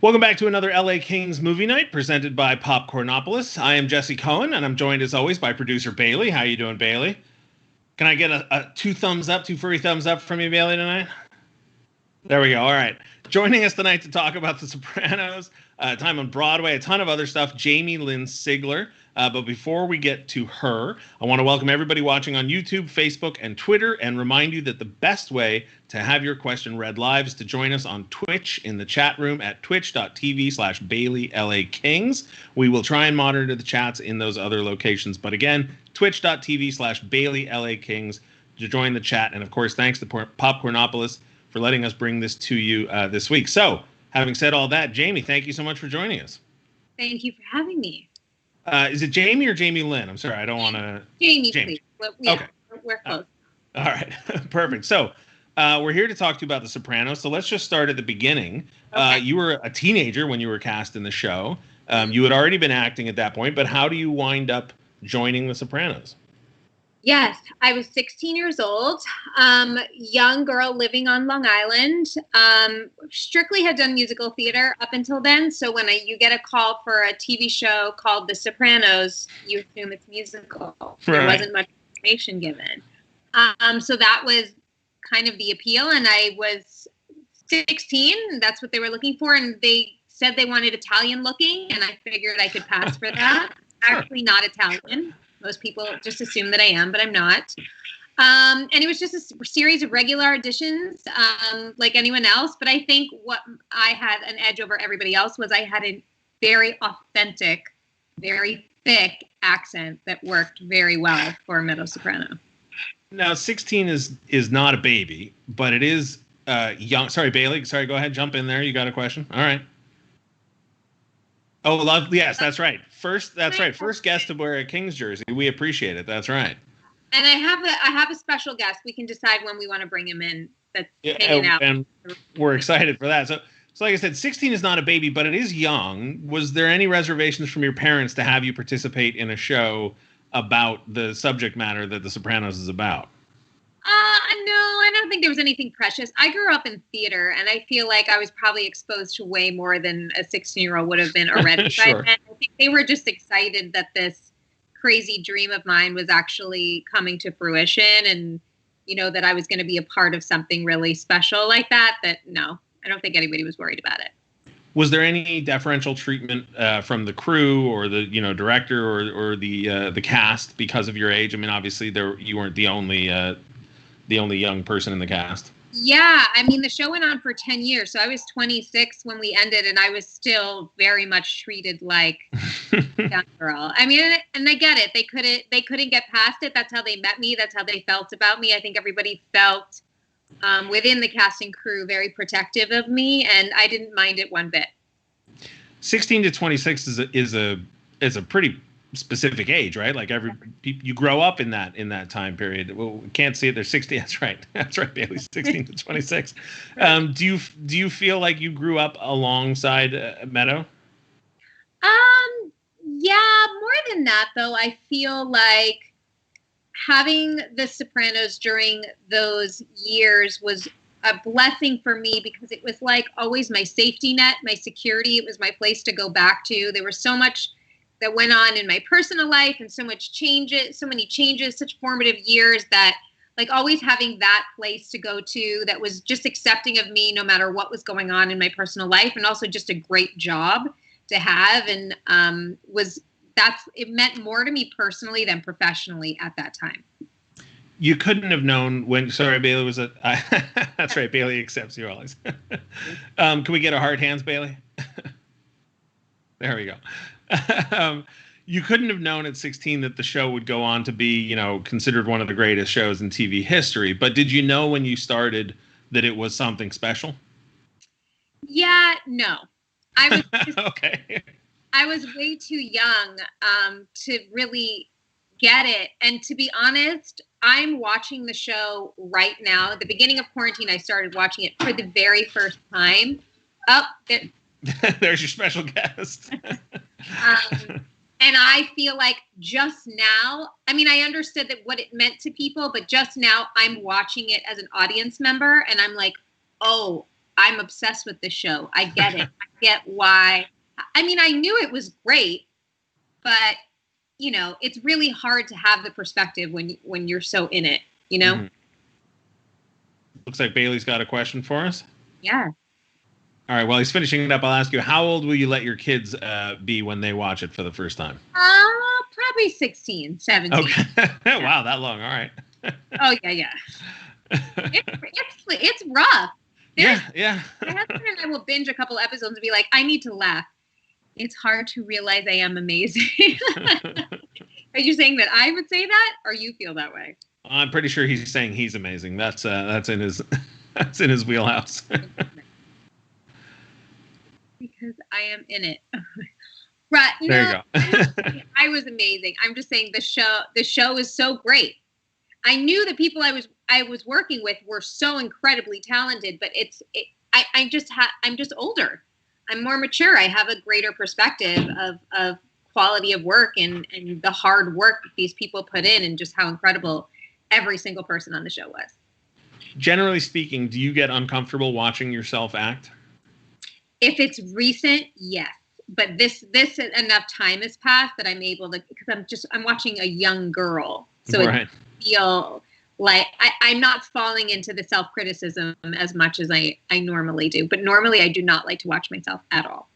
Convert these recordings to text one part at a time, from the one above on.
Welcome back to another LA Kings movie night presented by Popcornopolis. I am Jesse Cohen, and I'm joined as always by producer Bailey. How you doing, Bailey? Can I get a two furry thumbs up from you, Bailey, tonight? There we go. All right. Joining us tonight to talk about The Sopranos, time on Broadway, a ton of other stuff, Jamie-Lynn Sigler. But before we get to her, I want to welcome everybody watching on YouTube, Facebook, and Twitter, and remind you that the best way to have your question read live is to join us on Twitch in the chat room at twitch.tv/BaileyLAKings. We will try and monitor the chats in those other locations. But again, twitch.tv/BaileyLAKings to join the chat. And of course, thanks to Popcornopolis for letting us bring this to you this week. So, having said all that, Jamie, thank you so much for joining us. Thank you for having me. Is it Jamie or Jamie-Lynn? I'm sorry, I don't want to... Jamie, please. Yeah, okay. We're close. All right, perfect. So, we're here to talk to you about The Sopranos. So let's just start at the beginning. Okay. You were a teenager when you were cast in the show. You had already been acting at that point, but how do you wind up joining The Sopranos? Yes, I was 16 years old, young girl living on Long Island, strictly had done musical theater up until then. So when you get a call for a TV show called The Sopranos, you assume it's musical. Right. There wasn't much information given. So that was kind of the appeal. And I was 16. That's what they were looking for. And they said they wanted Italian looking. And I figured I could pass for that. Actually not Italian. Most people just assume that I am, but I'm not. And it was just a series of regular auditions, like anyone else. But I think what I had an edge over everybody else was I had a very authentic, very thick accent that worked very well for a mezzo soprano. Now, 16 is not a baby, but it is young. Sorry, Bailey. Sorry, go ahead. Jump in there. You got a question? All right. Oh, love. Yes, that's right. First guest to wear a Kings jersey. We appreciate it. That's right. And I have a special guest. We can decide when we want to bring him in. That's hanging out. And we're excited for that. So like I said, 16 is not a baby, but it is young. Was there any reservations from your parents to have you participate in a show about the subject matter that The Sopranos is about? No, I don't think there was anything precious. I grew up in theater, and I feel like I was probably exposed to way more than a 16-year-old would have been already. Sure. I think they were just excited that this crazy dream of mine was actually coming to fruition, and, you know, that I was going to be a part of something really special like that. No, I don't think anybody was worried about it. Was there any deferential treatment from the crew or the director or the cast because of your age? I mean, obviously you weren't the only young person in the cast. Yeah, I mean, the show went on for 10 years, so I was 26 when we ended, and I was still very much treated like a young girl. I mean, and I get it. They couldn't get past it. That's how they met me. That's how they felt about me. I think everybody felt within the cast and crew very protective of me, and I didn't mind it one bit. 16 to 26 is a pretty specific age, right? Like you grow up in that time period. Well, we can't see it. They're 60. That's right, Bailey. 16 to 26. Do you feel like you grew up alongside Meadow? Yeah, more than that though. I feel like having The Sopranos during those years was a blessing for me because it was like always my safety net, my security. It was my place to go back to. There was so much that went on in my personal life and so many changes, such formative years that like always having that place to go to that was just accepting of me no matter what was going on in my personal life, and also just a great job to have. And it meant more to me personally than professionally at that time. You couldn't have known when. Sorry, Bailey was that's right. Bailey accepts you always. Can we get a hard hands, Bailey? There we go. You couldn't have known at 16 that the show would go on to be, considered one of the greatest shows in TV history. But did you know when you started that it was something special? Yeah, no. I was okay. I was way too young to really get it. And to be honest, I'm watching the show right now. At the beginning of quarantine, I started watching it for the very first time. There's your special guest. And I feel like just now, I mean, I understood that what it meant to people, but just now I'm watching it as an audience member and I'm like, oh, I'm obsessed with this show. I get it. I get why. I mean, I knew it was great, but you know, it's really hard to have the perspective when you're so in it, you know? Mm-hmm. Looks like Bailey's got a question for us. Yeah. All right. While he's finishing it up, I'll ask you, how old will you let your kids be when they watch it for the first time? Probably 16, 17. Okay. Wow, that long. All right. Oh, yeah. It's rough. Yeah. My husband and I will binge a couple episodes and be like, I need to laugh. It's hard to realize I am amazing. Are you saying that I would say that, or you feel that way? I'm pretty sure he's saying he's amazing. That's in his that's in his wheelhouse. Because I am in it. Right. There you go. I was amazing. I'm just saying the show is so great. I knew the people I was working with were so incredibly talented, but I'm just older. I'm more mature. I have a greater perspective of quality of work and the hard work that these people put in, and just how incredible every single person on the show was. Generally speaking, do you get uncomfortable watching yourself act? If it's recent, yes. But this enough time has passed that I'm able to, because I'm watching a young girl. So right. I feel like I'm not falling into the self-criticism as much as I normally do. But normally I do not like to watch myself at all.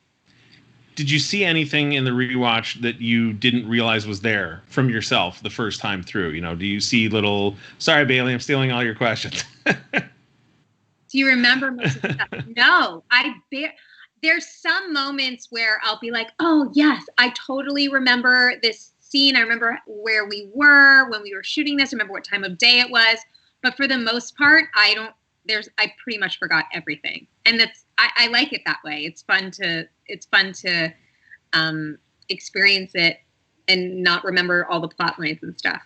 Did you see anything in the rewatch that you didn't realize was there from yourself the first time through? You know, do you see little, sorry, Bailey, I'm stealing all your questions. Do you remember most of the stuff? No, there's some moments where I'll be like, oh yes, I totally remember this scene. I remember where we were when we were shooting this. I remember what time of day it was. But for the most part, I pretty much forgot everything. And I like it that way. It's fun to experience it and not remember all the plot lines and stuff.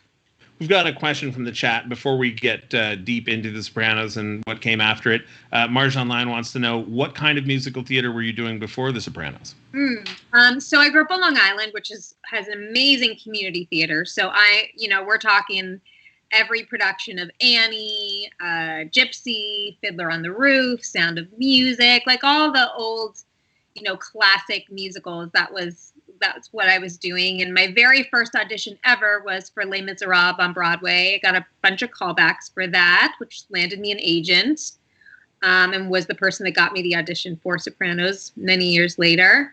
We've got a question from the chat before we get deep into The Sopranos and what came after it. Marge Online wants to know, what kind of musical theater were you doing before The Sopranos? So I grew up on Long Island, which has amazing community theater. So we're talking every production of Annie, Gypsy, Fiddler on the Roof, Sound of Music, like all the old, classic musicals. That's what I was doing. And my very first audition ever was for Les Miserables on Broadway. I got a bunch of callbacks for that, which landed me an agent, and was the person that got me the audition for Sopranos many years later.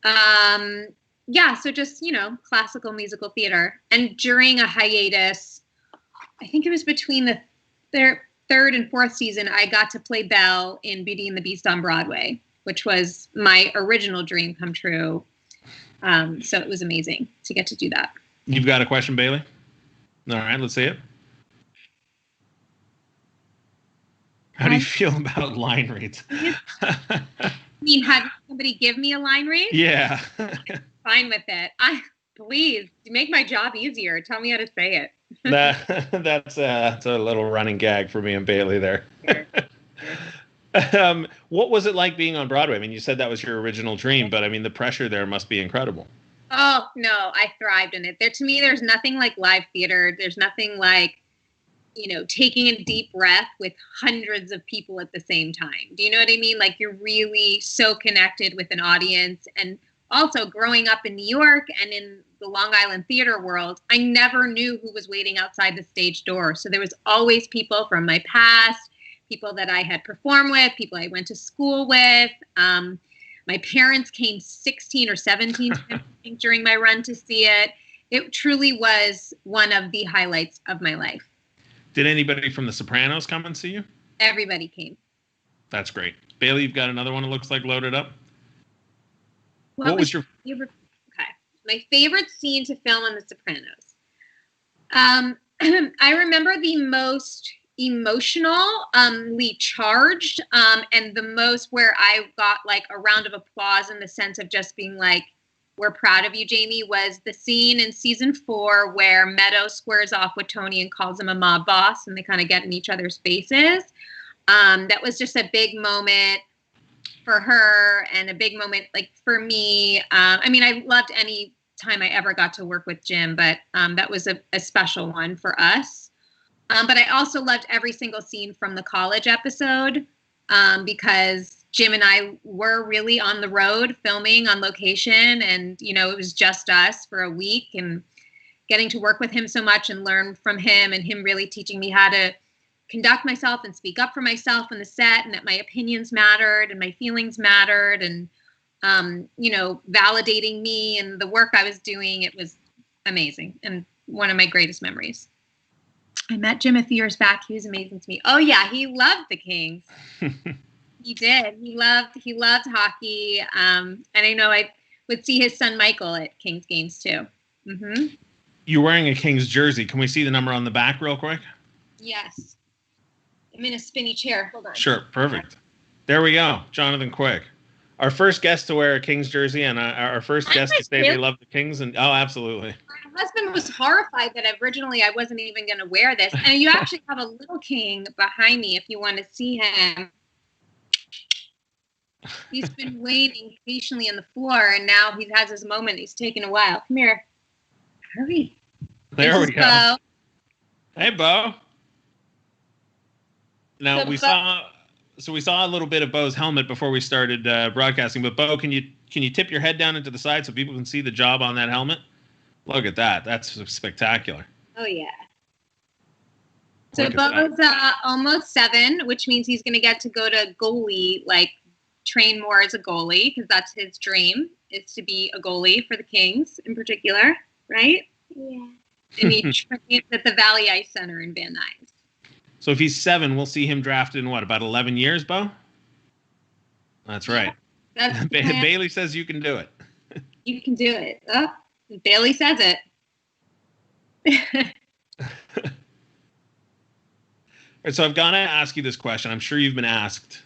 So just, classical musical theater. And during a hiatus, I think it was between the third and fourth season, I got to play Belle in Beauty and the Beast on Broadway, which was my original dream come true. So it was amazing to get to do that. You've got a question, Bailey? All right, let's see it. How do you feel about line reads? I mean, have somebody give me a line read? Yeah. Fine with it. Please make my job easier. Tell me how to say it. That's a little running gag for me and Bailey there. Sure. What was it like being on Broadway? I mean, you said that was your original dream, but I mean, the pressure there must be incredible. Oh, no, I thrived in it. To me, there's nothing like live theater. There's nothing like, taking a deep breath with hundreds of people at the same time. Do you know what I mean? Like, you're really so connected with an audience. And also growing up in New York and in the Long Island theater world, I never knew who was waiting outside the stage door. So there was always people from my past, people that I had performed with, people I went to school with. My parents came 16 or 17 times during my run to see it. It truly was one of the highlights of my life. Did anybody from The Sopranos come and see you? Everybody came. That's great. Bailey, you've got another one that looks like loaded up. What was your favorite? Okay. My favorite scene to film on The Sopranos. I remember the most emotionally charged, and the most where I got like a round of applause in the sense of just being like, we're proud of you, Jamie, was the scene in season 4 where Meadow squares off with Tony and calls him a mob boss, and they kind of get in each other's faces. That was just a big moment for her and a big moment like for me. I loved any time I ever got to work with Jim, but that was a special one for us. But I also loved every single scene from the college episode. because Jim and I were really on the road filming on location, and it was just us for a week, and getting to work with him so much and learn from him, and him really teaching me how to conduct myself and speak up for myself on the set, and that my opinions mattered and my feelings mattered, and validating me and the work I was doing. It was amazing and one of my greatest memories. I met Jim a few years back. He was amazing to me. Oh yeah, he loved the Kings. He did. He loved hockey. And I know I would see his son Michael at Kings games too. Mm-hmm. You're wearing a Kings jersey. Can we see the number on the back real quick? Yes. I'm in a spinny chair. Hold on. Sure. Perfect. There we go. Jonathan Quick. Our first guest to wear a Kings jersey, and our first guest to say they love the Kings. And absolutely. My husband was horrified that originally I wasn't even going to wear this. And you actually have a little king behind me if you want to see him. He's been waiting patiently on the floor, and now he has his moment. He's taken a while. Come here. Hurry. There we go. Bo. Hey, Bo. Now, we saw a little bit of Bo's helmet before we started broadcasting. But Bo, can you tip your head down into the side so people can see the job on that helmet? Look at that. That's spectacular. Oh, yeah. So Bo's almost 7, which means he's going to get to go to goalie, train more as a goalie, because that's his dream, is to be a goalie for the Kings in particular, right? Yeah. And he trains at the Valley Ice Center in Van Nuys. So if he's 7, we'll see him drafted in about 11 years, Bo? That's right. That's Bailey says you can do it. You can do it. Oh, Bailey says it. So I've got to ask you this question. I'm sure you've been asked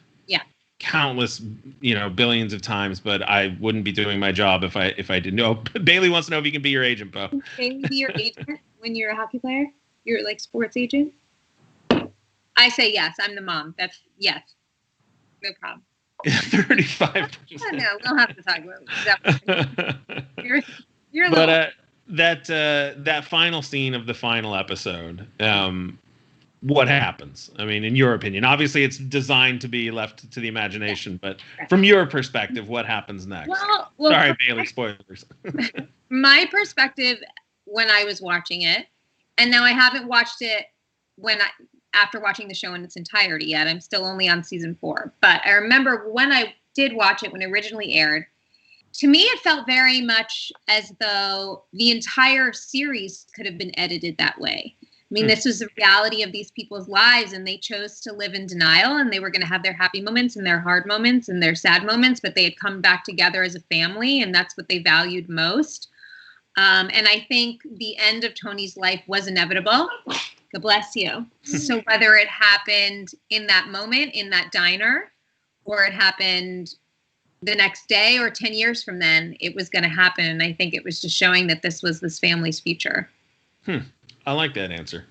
countless, billions of times, but I wouldn't be doing my job if I didn't know. Bailey wants to know if he can be your agent, Bo. Can Bailey be your agent when you're a hockey player? You're sports agent? I say yes. I'm the mom. That's yes. No problem. 35%. No, we'll have to talk about that. You're but that final scene of the final episode, what happens? I mean, in your opinion, obviously it's designed to be left to the imagination, but from your perspective, what happens next? Well, sorry, Bailey, spoilers. My perspective when I was watching it, and now I haven't watched it after watching the show in its entirety yet. I'm still only on season 4, but I remember when I did watch it when it originally aired. To me, it felt very much as though the entire series could have been edited that way. I mean, this was the reality of these people's lives, and they chose to live in denial, and they were going to have their happy moments and their hard moments and their sad moments, but they had come back together as a family, and that's what they valued most. And I think the end of Tony's life was inevitable. God bless you. So whether it happened in that moment, in that diner, or it happened the next day or 10 years from then, it was going to happen. And I think it was just showing that this was this family's future. I like that answer.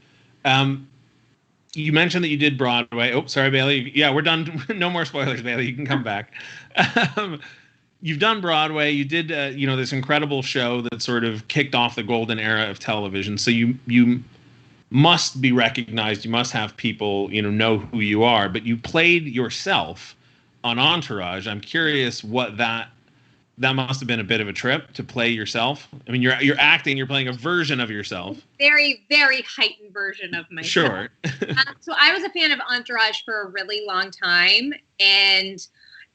You mentioned that you did Broadway. Oh, sorry, Bailey. Yeah, we're done. No more spoilers, Bailey. You can come back. You've done Broadway. You did, this incredible show that sort of kicked off the golden era of television. So you must be recognized. You must have people, know who you are. But you played yourself on Entourage. I'm curious what that must have been a bit of a trip to play yourself. I mean, you're acting. You're playing a version of yourself. Very, very heightened version of myself. Sure. So I was a fan of Entourage for a really long time, and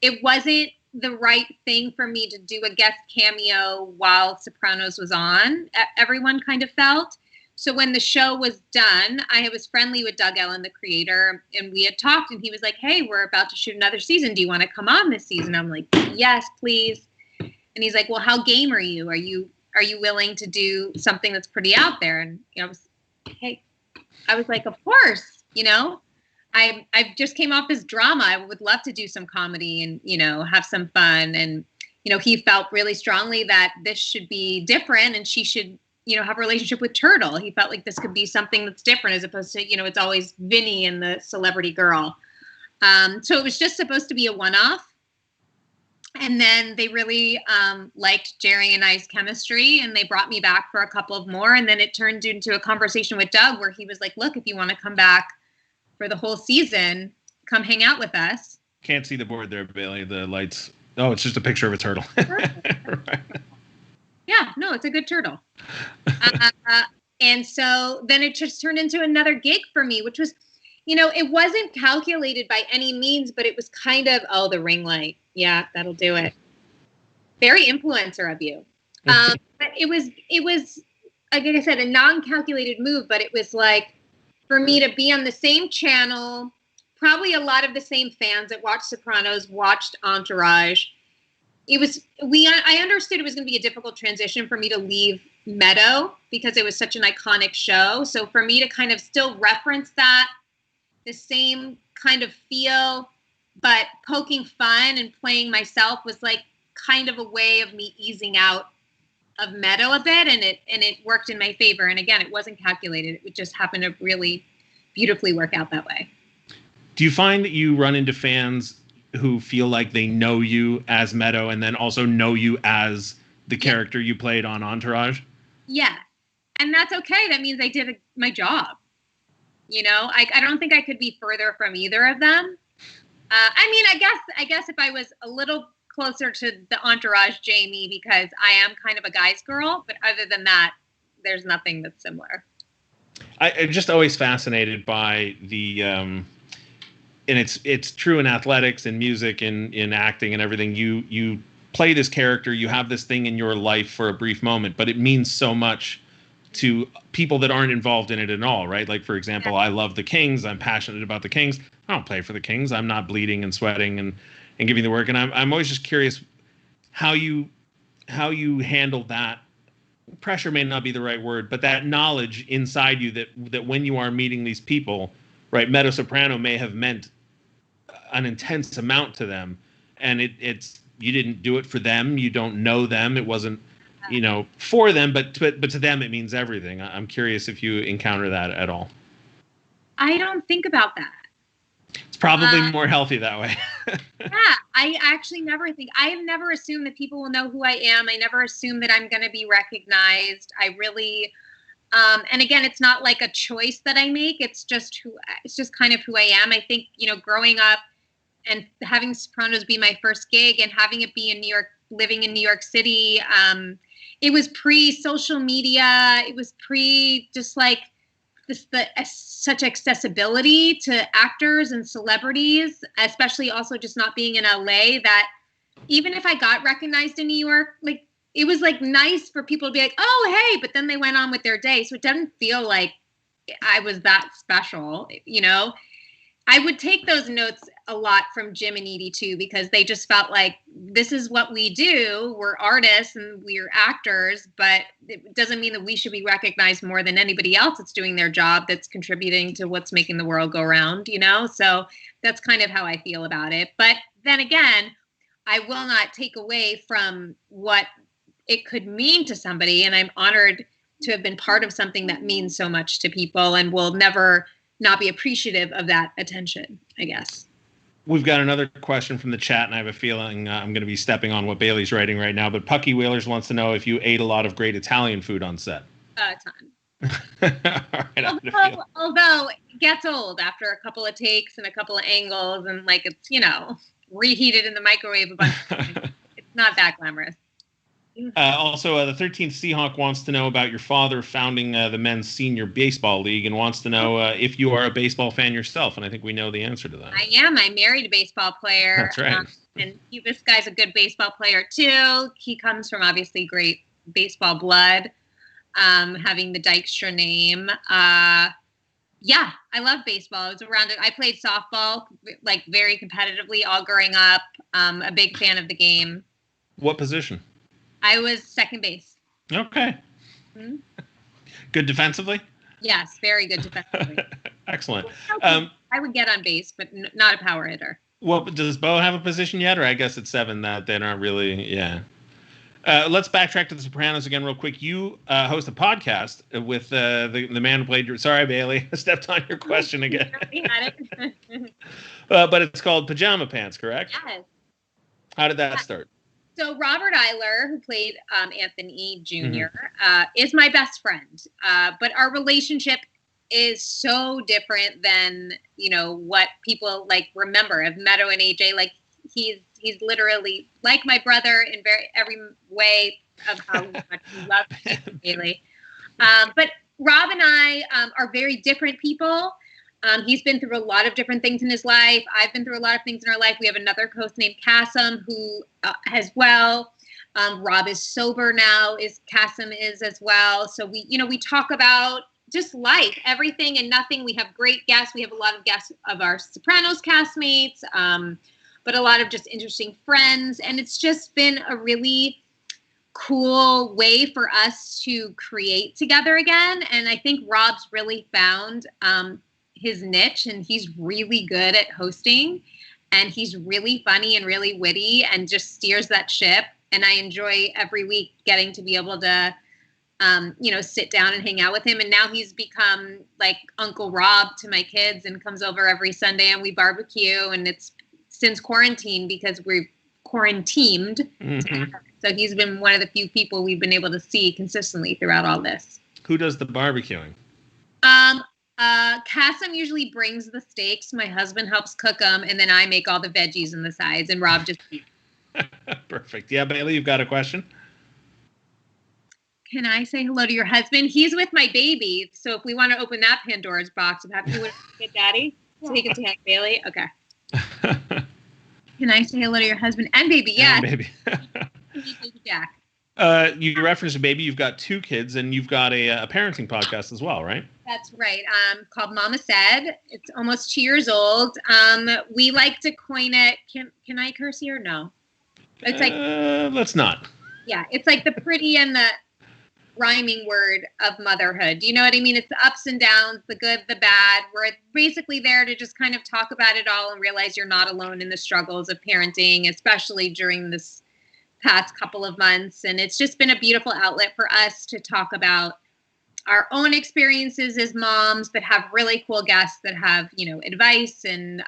it wasn't the right thing for me to do a guest cameo while Sopranos was on. Everyone kind of felt. So when the show was done, I was friendly with Doug Ellen, the creator, and we had talked, and he was like, "Hey, we're about to shoot another season. Do you want to come on this season?" I'm like, "Yes, please." And he's like, "Well, how game are you? Are you willing to do something that's pretty out there?" And I was like, "Of course, I just came off this drama. I would love to do some comedy and, have some fun." And, he felt really strongly that this should be different, and she should, have a relationship with Turtle. He felt like this could be something that's different as opposed to, it's always Vinny and the celebrity girl. So it was just supposed to be a one-off. And then they really liked Jerry and I's chemistry, and they brought me back for a couple of more. And then it turned into a conversation with Doug where he was like, "Look, if you want to come back for the whole season, come hang out with us." Can't see the board there, Bailey. The lights. Oh, it's just a picture of a turtle. Right. Yeah, no, it's a good turtle. And so then it just turned into another gig for me, which was, it wasn't calculated by any means, but it was kind of, oh, the ring light. Yeah, that'll do it. Very influencer of you. But it was, like I said, a non-calculated move, but it was like for me to be on the same channel, probably a lot of the same fans that watched Sopranos, watched Entourage. I understood it was going to be a difficult transition for me to leave Meadow because it was such an iconic show. So for me to kind of still reference that, the same kind of feel, but poking fun and playing myself was like kind of a way of me easing out of Meadow a bit, and it worked in my favor. And again, it wasn't calculated. It just happened to really beautifully work out that way. Do you find that you run into fans who feel like they know you as Meadow and then also know you as the character you played on Entourage? Yeah. And that's okay. That means I did my job. I don't think I could be further from either of them. I guess if I was a little closer to the Entourage Jamie, because I am kind of a guy's girl, but other than that, there's nothing that's similar. I'm just always fascinated by the, and it's true in athletics and music and in acting and everything. You play this character, you have this thing in your life for a brief moment, but it means so much to people that aren't involved in it at all, right? Like, for example, I love the Kings. I'm passionate about the Kings. I don't play for the Kings. I'm not bleeding and sweating and giving the work. And I'm always just curious how you handle that. Pressure may not be the right word, but that knowledge inside you that when you are meeting these people, right? Meadow Soprano may have meant an intense amount to them, and it's you didn't do it for them. You don't know them. It wasn't, for them, but to them it means everything. I'm curious if you encounter that at all. I don't think about that. It's probably more healthy that way. Yeah, I actually never think. I have never assumed that people will know who I am. I never assume that I'm going to be recognized. I really, and again, it's not like a choice that I make. It's just kind of who I am. I think, growing up and having Sopranos be my first gig and having it be in New York, living in New York City, it was pre-social media. It was just like such accessibility to actors and celebrities, especially also just not being in LA, that even if I got recognized in New York, like it was like nice for people to be like, oh, hey, but then they went on with their day. So it doesn't feel like I was that special, I would take those notes a lot from Jim and Edie too, because they just felt like this is what we do. We're artists and we're actors, but it doesn't mean that we should be recognized more than anybody else that's doing their job, that's contributing to what's making the world go round, So that's kind of how I feel about it. But then again, I will not take away from what it could mean to somebody. And I'm honored to have been part of something that means so much to people and will never not be appreciative of that attention, I guess. We've got another question from the chat, and I have a feeling I'm going to be stepping on what Bailey's writing right now. But Pucky Whalers wants to know if you ate a lot of great Italian food on set. A ton. All right, although it gets old after a couple of takes and a couple of angles, and like it's reheated in the microwave a bunch of times. It's not that glamorous. Also, the 13th Seahawk wants to know about your father founding the men's senior baseball league and wants to know if you are a baseball fan yourself. And I think we know the answer to that. I am. I married a baseball player. That's right. And this guy's a good baseball player, too. He comes from obviously great baseball blood, having the Dykstra name. Yeah, I love baseball. I was around it. I played softball, like very competitively all growing up. A big fan of the game. What position? I was second base. Okay. Mm-hmm. Good defensively? Yes, very good defensively. Excellent. I would get on base, but not a power hitter. Well, does Bo have a position yet? Or I guess it's 7 that they're not really, yeah. Let's backtrack to The Sopranos again real quick. You host a podcast with the man who played your... Sorry, Bailey. I stepped on your question again. But it's called Pajama Pants, correct? Yes. How did that start? So Robert Eiler, who played Anthony Jr., is my best friend. But our relationship is so different than, what people like remember of Meadow and AJ. Like he's literally like my brother in every way of how much we love Bailey. But Rob and I are very different people. He's been through a lot of different things in his life. I've been through a lot of things in our life. We have another co-host named Kasim who as well. Rob is sober now, Kasim is as well. So we talk about just life, everything and nothing. We have great guests. We have a lot of guests of our Sopranos castmates, but a lot of just interesting friends. And it's just been a really cool way for us to create together again. And I think Rob's really found his niche, and he's really good at hosting, and he's really funny and really witty and just steers that ship. And I enjoy every week getting to be able to, sit down and hang out with him. And now he's become like Uncle Rob to my kids and comes over every Sunday and we barbecue. And it's since quarantine because we're quarantined. Mm-hmm. So he's been one of the few people we've been able to see consistently throughout all this. Who does the barbecuing? Kasim usually brings the steaks. My husband helps cook them. And then I make all the veggies and the sides. And Rob just eats. Perfect. Yeah, Bailey, you've got a question? Can I say hello to your husband? He's with my baby. So if we want to open that Pandora's box of having to get daddy, so he can say hi, Bailey. Okay. Can I say hello to your husband and baby? Yeah. And baby. Baby Jack. You referenced a baby. You've got 2 kids, and you've got a parenting podcast as well, right? That's right. Called Mama Said. It's almost 2 years old. We like to coin it. Can I curse here? No. It's like let's not. Yeah, it's like the pretty and the rhyming word of motherhood. Do you know what I mean? It's the ups and downs, the good, the bad. We're basically there to just kind of talk about it all and realize you're not alone in the struggles of parenting, especially during this past couple of months. And it's just been a beautiful outlet for us to talk about our own experiences as moms, but have really cool guests that have, advice and,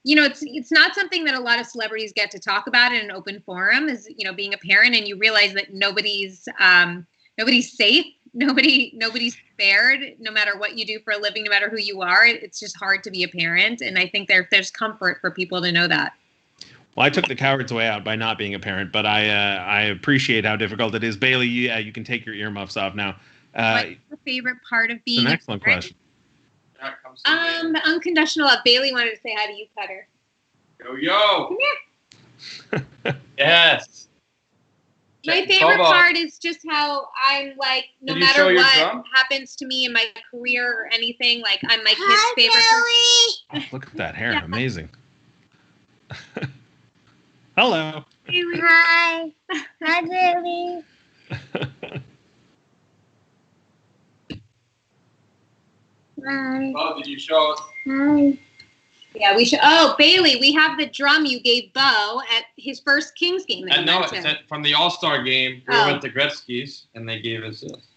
it's not something that a lot of celebrities get to talk about in an open forum is, being a parent, and you realize that nobody's safe. Nobody's spared, no matter what you do for a living, no matter who you are. It's just hard to be a parent. And I think there's comfort for people to know that. Well, I took the coward's way out by not being a parent, but I appreciate how difficult it is. Bailey, you can take your earmuffs off now. What's the favorite part of being an excellent question. The unconditional love. Bailey wanted to say hi to you, Cutter. Yo. Come here. Yes. My favorite part is just how I'm like, no matter what happens to me in my career or anything, like I'm my kid's favorite person. Oh, look at that hair. Yeah. Amazing. Hello. Hi. Hi, Bailey. Hi. Oh, did you show us? Hi. Yeah, we should. Oh, Bailey, we have the drum you gave Bo at his first Kings game. No, it's from the All-Star game. We went to Gretzky's, and they gave us this.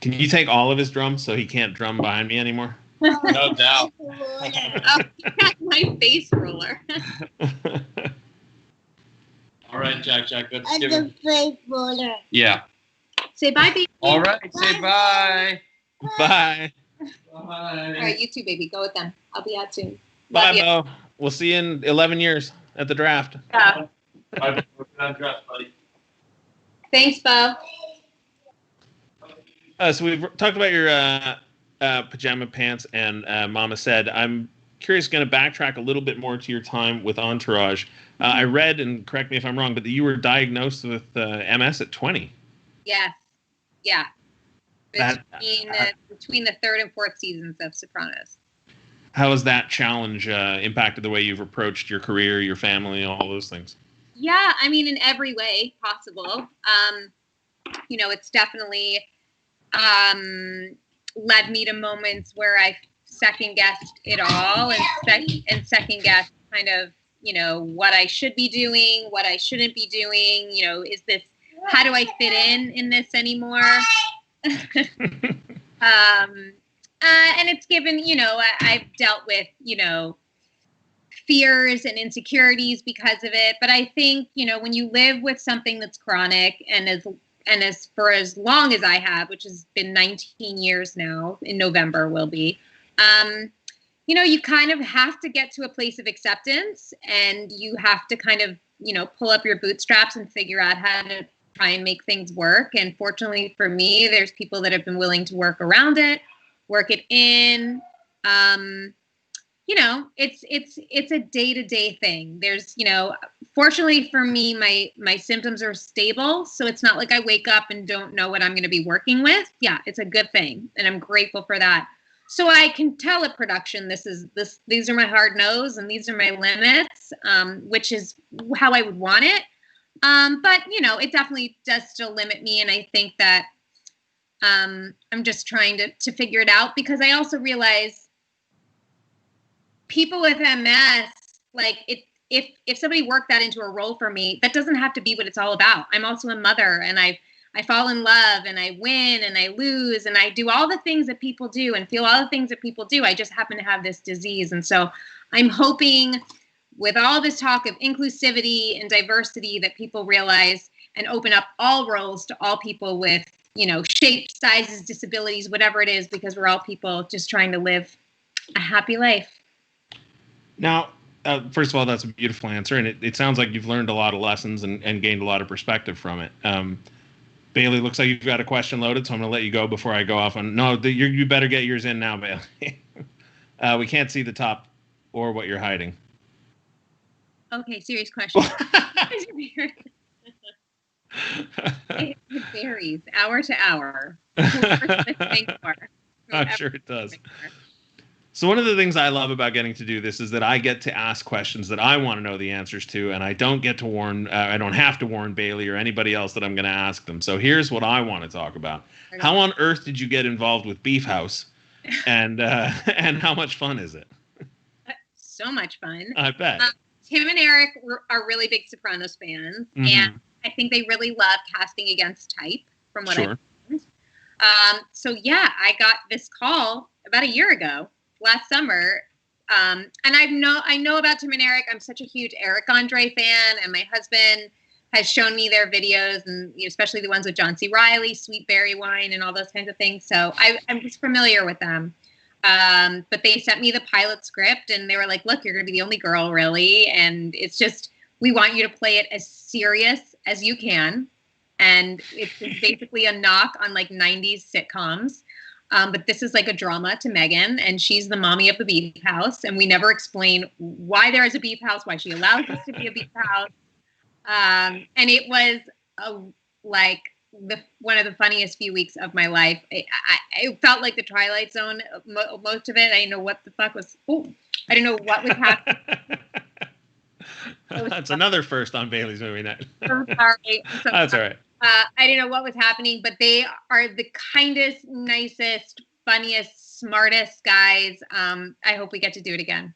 Can you take all of his drums so he can't drum behind me anymore? No doubt. Oh, you got my face roller. All right, Jack, let's give him. Face roller. Yeah. Say bye, baby. All right, say bye. Bye. Bye. All right, you too, baby. Go with them. I'll be out soon. Bye, Bo. We'll see you in 11 years at the draft. Yeah. Bye, buddy. Thanks, Bo. So we've talked about your pajama pants and Mama Said. I'm curious, going to backtrack a little bit more to your time with Entourage. I read, and correct me if I'm wrong, but that you were diagnosed with MS at 20. Yes. Yeah. Between the 3rd and 4th seasons of Sopranos. How has that challenge impacted the way you've approached your career, your family, all those things? Yeah, I mean, in every way possible. It's definitely led me to moments where I second-guessed it all and second-guessed kind of, what I should be doing, what I shouldn't be doing. How do I fit in this anymore? And it's given, I've dealt with, fears and insecurities because of it. But I think, when you live with something that's chronic and as and as for as long as I have, which has been 19 years now, in November will be, you kind of have to get to a place of acceptance, and you have to kind of, pull up your bootstraps and figure out how to try and make things work. And fortunately for me, there's people that have been willing to work around it, work it in. It's a day-to-day thing. There's, fortunately for me, my symptoms are stable. So it's not like I wake up and don't know what I'm going to be working with. Yeah, it's a good thing. And I'm grateful for that. So I can tell at production, these are my hard nose and these are my limits, which is how I would want it. But it definitely does still limit me. And I think that I'm just trying to figure it out, because I also realize people with MS, like if somebody worked that into a role for me, that doesn't have to be what it's all about. I'm also a mother, and I fall in love, and I win, and I lose, and I do all the things that people do and feel all the things that people do. I just happen to have this disease. And so I'm hoping with all this talk of inclusivity and diversity that people realize and open up all roles to all people with, shapes, sizes, disabilities, whatever it is, because we're all people just trying to live a happy life. Now, first of all, that's a beautiful answer. And it sounds like you've learned a lot of lessons and gained a lot of perspective from it. Bailey, looks like you've got a question loaded, so I'm going to let you go before I go off on. No, you better get yours in now, Bailey. We can't see the top or what you're hiding. Okay, serious question. It varies hour to hour. I'm sure it does. So one of the things I love about getting to do this is that I get to ask questions that I want to know the answers to, and I don't get to I don't have to warn Bailey or anybody else that I'm going to ask them. So here's what I want to talk about. How on earth did you get involved with Beef House, and how much fun is it? So much fun. I bet. Tim and Eric are really big Sopranos fans, and I think they really love casting against type, from what I've learned. So yeah, I got this call about a year ago, last summer, and I know about Tim and Eric. I'm such a huge Eric Andre fan, and my husband has shown me their videos, and especially the ones with John C. Reilly, Sweet Berry Wine, and all those kinds of things. So I'm just familiar with them. But they sent me the pilot script, and they were like, look, you're going to be the only girl, really. And it's just, we want you to play it as serious as you can. And it's basically a knock on like 90s sitcoms. But this is like a drama to Megan, and she's the mommy of the Beef House. And we never explain why there is a Beef House, why she allows us to be a Beef House. And it was one of the funniest few weeks of my life. It felt like the Twilight Zone, most of it. I didn't know what the fuck was. I didn't know what was happening. That's another first on Bailey's Movie Night. I'm sorry. That's all right. I didn't know what was happening, but they are the kindest, nicest, funniest, smartest guys. I hope we get to do it again.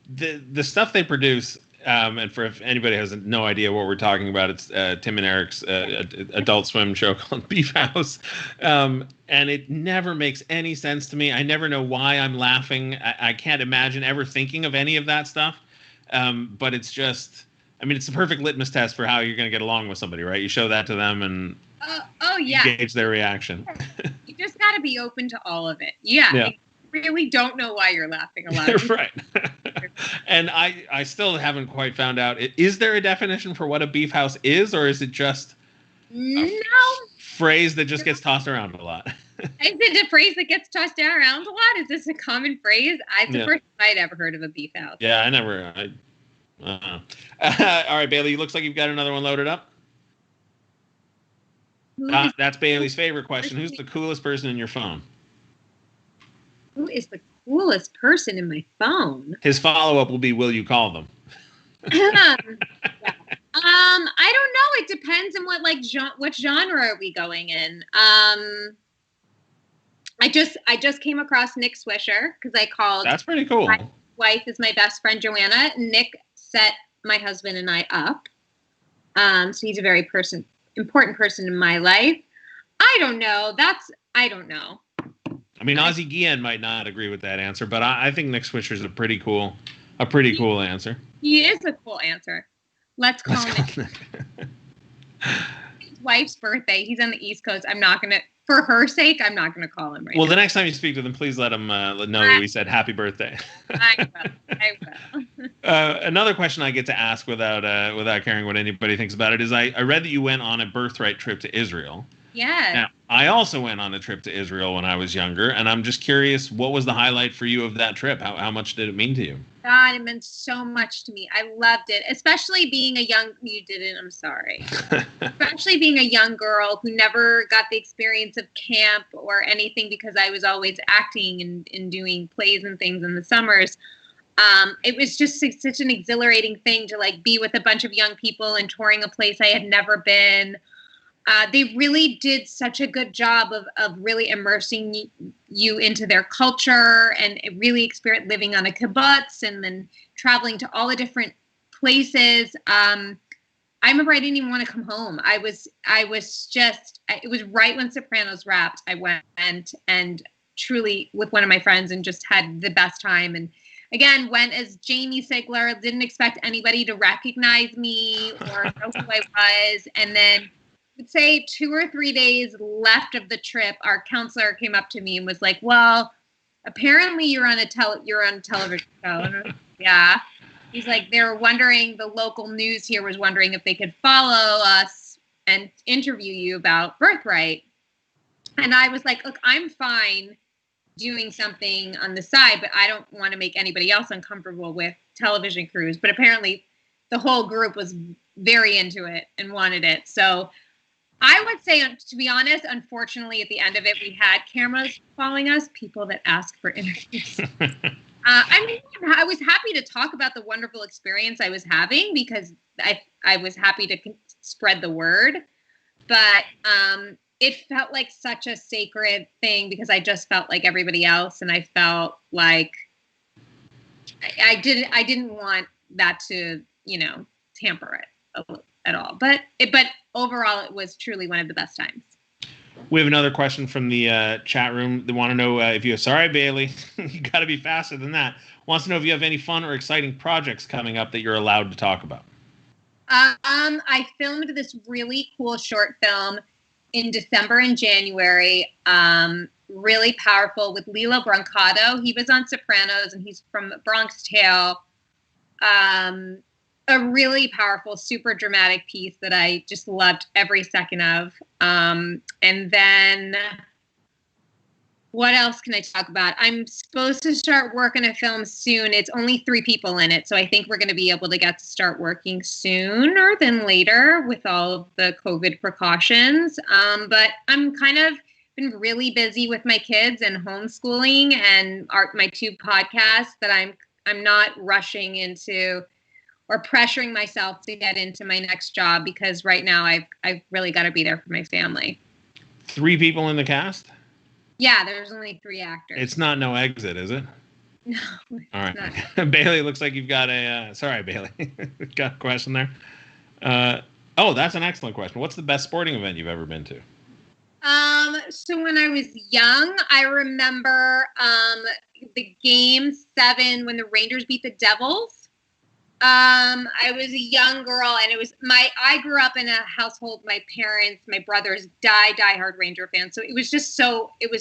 The stuff they produce. And for if anybody has no idea what we're talking about, it's Tim and Eric's Adult Swim show called Beef House. And it never makes any sense to me. I never know why I'm laughing. I can't imagine ever thinking of any of that stuff. But it's just, it's the perfect litmus test for how you're going to get along with somebody, right? You show that to them and yeah, gauge their reaction. You just got to be open to all of it. Yeah. I really don't know why you're laughing a lot. Right. And I still haven't quite found out. Is there a definition for what a beef house is, or is it just a phrase that just gets tossed around a lot? Is it a phrase that gets tossed around a lot? Is this a common phrase? It's the first time I'd ever heard of a beef house. Yeah, I never. All right, Bailey, it looks like you've got another one loaded up. That's Bailey's favorite question. Who's the coolest person in your phone? Who is the coolest person in my phone? His follow-up will be, will you call them? Yeah. I don't know. It depends on what genre are we going in. I just came across Nick Swisher because I called. That's pretty cool. My wife is my best friend, Joanna. Nick set my husband and I up. So he's a very important person in my life. I don't know. I don't know. Ozzie Guillen might not agree with that answer, but I think Nick Swisher's a pretty cool answer. He is a cool answer. Let's call Nick. wife's birthday. He's on the East Coast. I'm not going to, for her sake, I'm not going to call him right Well, now. the next time you speak to them, please let them know that we said happy birthday. I will. Another question I get to ask without caring what anybody thinks about it is I read that you went on a Birthright trip to Israel. Yeah. Now, I also went on a trip to Israel when I was younger, and I'm just curious, what was the highlight for you of that trip? How much did it mean to you? God, it meant so much to me. I loved it, especially being you didn't, I'm sorry. Especially being a young girl who never got the experience of camp or anything because I was always acting and doing plays and things in the summers. It was just such an exhilarating thing to like be with a bunch of young people and touring a place I had never been. They really did such a good job of really immersing you into their culture and really living on a kibbutz and then traveling to all the different places. I remember I didn't even want to come home. It was right when Sopranos wrapped. I went and truly with one of my friends and just had the best time. And again, went as Jamie Sigler, didn't expect anybody to recognize me or know who I was. And then would say 2 or 3 days left of the trip, our counselor came up to me and was like, "Well, apparently you're on a television show." And I was like, yeah. He's like, they're wondering, the local news here was wondering if they could follow us and interview you about Birthright. And I was like, look, I'm fine doing something on the side, but I don't want to make anybody else uncomfortable with television crews. But apparently the whole group was very into it and wanted it. So I would say, to be honest, unfortunately, at the end of it, we had cameras following us, people that asked for interviews. I was happy to talk about the wonderful experience I was having because I was happy to spread the word. But it felt like such a sacred thing because I just felt like everybody else, and I felt like I didn't want that to, tamper it at all. But overall, it was truly one of the best times. We have another question from the chat room. They want to know if you have, sorry, Bailey, you got to be faster than that. Wants to know if you have any fun or exciting projects coming up that you're allowed to talk about. I filmed this really cool short film in December and January. Really powerful with Lilo Brancato. He was on Sopranos and he's from Bronx Tale. A really powerful, super dramatic piece that I just loved every second of. And then what else can I talk about? I'm supposed to start working a film soon. It's only 3 people in it. So I think we're going to be able to get to start working sooner than later with all of the COVID precautions. But I'm kind of been really busy with my kids and homeschooling and my 2 podcasts that I'm not rushing into or pressuring myself to get into my next job because right now I've really got to be there for my family. 3 people in the cast? Yeah, there's only 3 actors. It's not No Exit, is it? No. All right. Bailey, looks like you've got sorry, Bailey. Got a question there. That's an excellent question. What's the best sporting event you've ever been to? So when I was young, I remember the game 7 when the Rangers beat the Devils. I was a young girl and I grew up in a household, my brothers, diehard Ranger fans. So it was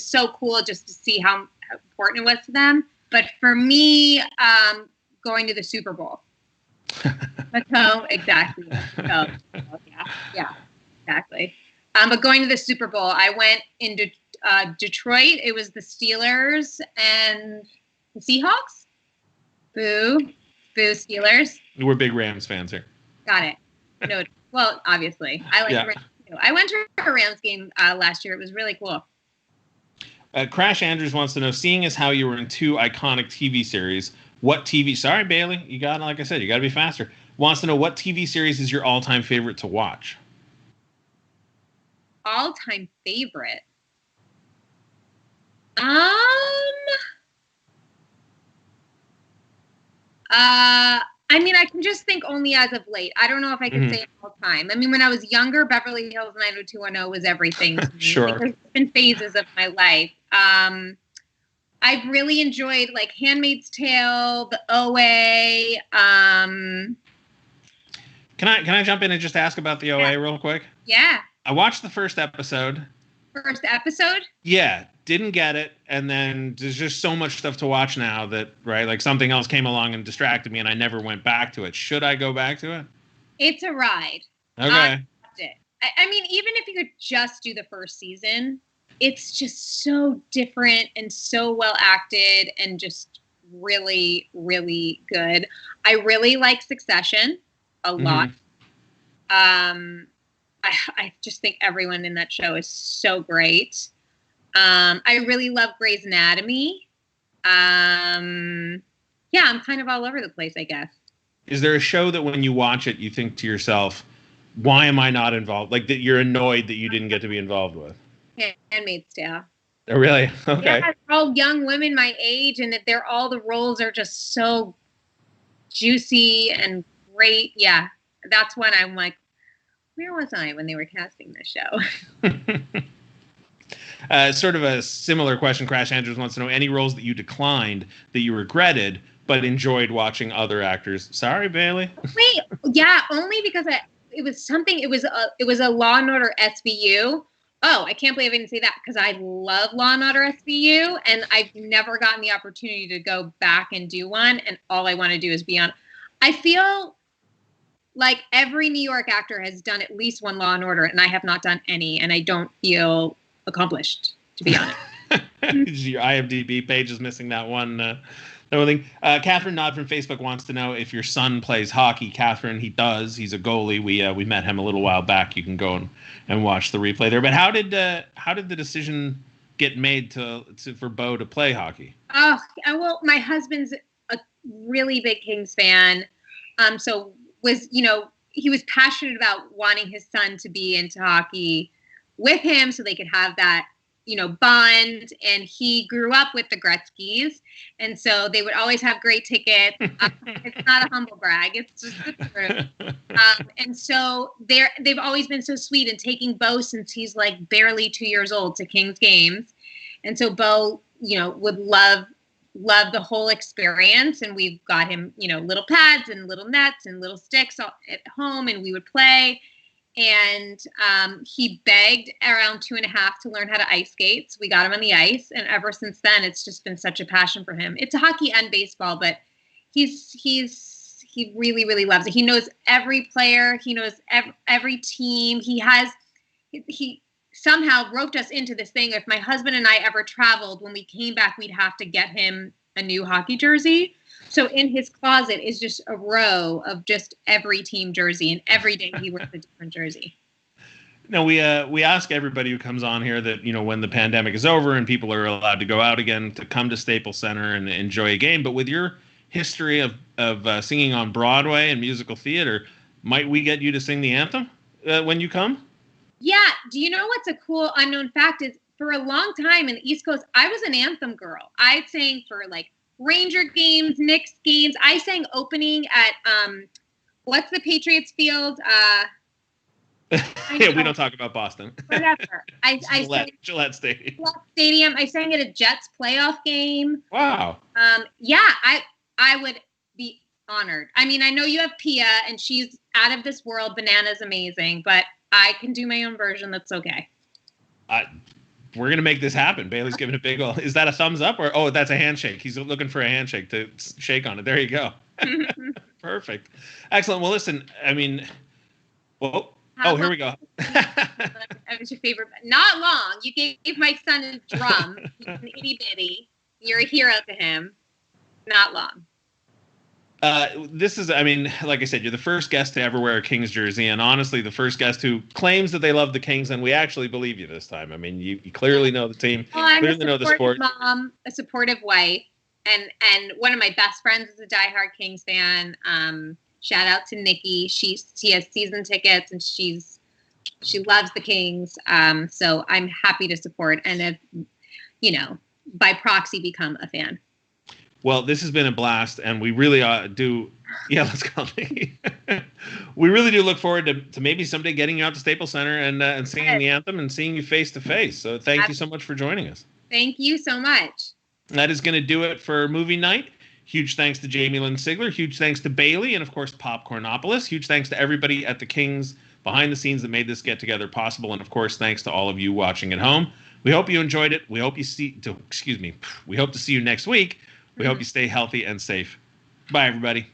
so cool just to see how important it was to them. But for me, going to the Super Bowl. Exactly. Yeah, exactly. But going to the Super Bowl, I went into Detroit. It was the Steelers and the Seahawks. Boo Steelers. We're big Rams fans here. Got it. No, well, obviously. I like the Rams too. I went to a Rams game last year. It was really cool. Crash Andrews wants to know, seeing as how you were in 2 iconic TV series, sorry, Bailey, like I said, you got to be faster. Wants to know what TV series is your all-time favorite to watch? All-time favorite? I can just think only as of late. I don't know if I can say all time. When I was younger, Beverly Hills 90210 was everything to me. Sure. There's been phases of my life. I've really enjoyed like Handmaid's Tale, The OA. Can I jump in and just ask about the OA real quick? Yeah. I watched the first episode. First episode? Yeah, didn't get it, and then there's just so much stuff to watch now that, right, like something else came along and distracted me, and I never went back to it. Should I go back to it? It's a ride. Okay. I loved it. I mean, even if you could just do the first season, it's just so different and so well acted and just really, really good. I really like Succession a lot. I just think everyone in that show is so great. I really love Grey's Anatomy. Yeah, I'm kind of all over the place, I guess. Is there a show that when you watch it, you think to yourself, why am I not involved? Like that you're annoyed that you didn't get to be involved with? Handmaid's Tale. Oh, really? Okay. Yeah, they're all young women my age, and that all the roles are just so juicy and great. Yeah, that's when I'm like, where was I when they were casting this show? Sort of a similar question. Crash Andrews wants to know any roles that you declined that you regretted but enjoyed watching other actors. Sorry, Bailey. Wait, yeah, only because it was a Law and Order SVU. Oh, I can't believe I didn't say that because I love Law and Order SVU, and I've never gotten the opportunity to go back and do one. And all I want to do is be on. I feel like every New York actor has done at least one Law and Order, and I have not done any, and I don't feel accomplished, to be honest. Your IMDb page is missing that one thing. Catherine Nod from Facebook wants to know if your son plays hockey. Catherine, he does. He's a goalie. We met him a little while back. You can go and watch the replay there. But how did the decision get made for Bo to play hockey? Oh, well, my husband's a really big Kings fan. So he was passionate about wanting his son to be into hockey with him so they could have that, bond. And he grew up with the Gretzkys. And so they would always have great tickets. It's not a humble brag. It's just the truth. And so they've always been so sweet in taking Bo since he's like barely 2 years old to Kings games. And so Bo, would love the whole experience. And we've got him, little pads and little nets and little sticks at home, and we would play. And he begged around 2.5 to learn how to ice skate. So we got him on the ice. And ever since then, it's just been such a passion for him. It's hockey and baseball, but he really, really loves it. He knows every player. He knows every team. He somehow roped us into this thing. If my husband and I ever traveled, when we came back, we'd have to get him a new hockey jersey. So in his closet is just a row of just every team jersey, and every day he wears a different jersey. No, we ask everybody who comes on here that, when the pandemic is over and people are allowed to go out again, to come to Staples Center and enjoy a game. But with your history of singing on Broadway and musical theater, might we get you to sing the anthem when you come? Yeah. Do you know what's a cool unknown fact is for a long time in the East Coast, I was an anthem girl. I sang for like Ranger games, Knicks games. I sang opening at what's the Patriots field? Yeah, we don't talk about Boston. Whatever. I Gillette Stadium. Gillette Stadium. I sang at a Jets playoff game. Wow. Yeah, I would be honored. I mean, I know you have Pia, and she's out of this world. Banana's amazing, but I can do my own version. That's okay. We're going to make this happen. Bailey's giving a big old... Is that a thumbs up? Or that's a handshake. He's looking for a handshake to shake on it. There you go. Perfect. Excellent. Well, listen, I mean... Whoa. Oh, here we go. That was your favorite. Not long. You gave my son a drum. He's an itty bitty. You're a hero to him. Not long. This is, I mean, like I said, you're the first guest to ever wear a Kings jersey, and honestly, the first guest who claims that they love the Kings, and we actually believe you this time. I mean, you clearly know the team, clearly know the sport. Mom, a supportive wife, and one of my best friends is a diehard Kings fan. Shout out to Nikki. She has season tickets, and she loves the Kings. So I'm happy to support, and have, by proxy, become a fan. Well, this has been a blast, and we really do. Yeah, let's go. We really do look forward to maybe someday getting you out to Staples Center and singing the anthem and seeing you face to face. So thank you so much for joining us. Thank you so much. That is going to do it for movie night. Huge thanks to Jamie-Lynn Sigler. Huge thanks to Bailey, and of course Popcornopolis. Huge thanks to everybody at the Kings behind the scenes that made this get together possible. And of course, thanks to all of you watching at home. We hope you enjoyed it. We hope to see you next week. We hope you stay healthy and safe. Bye, everybody.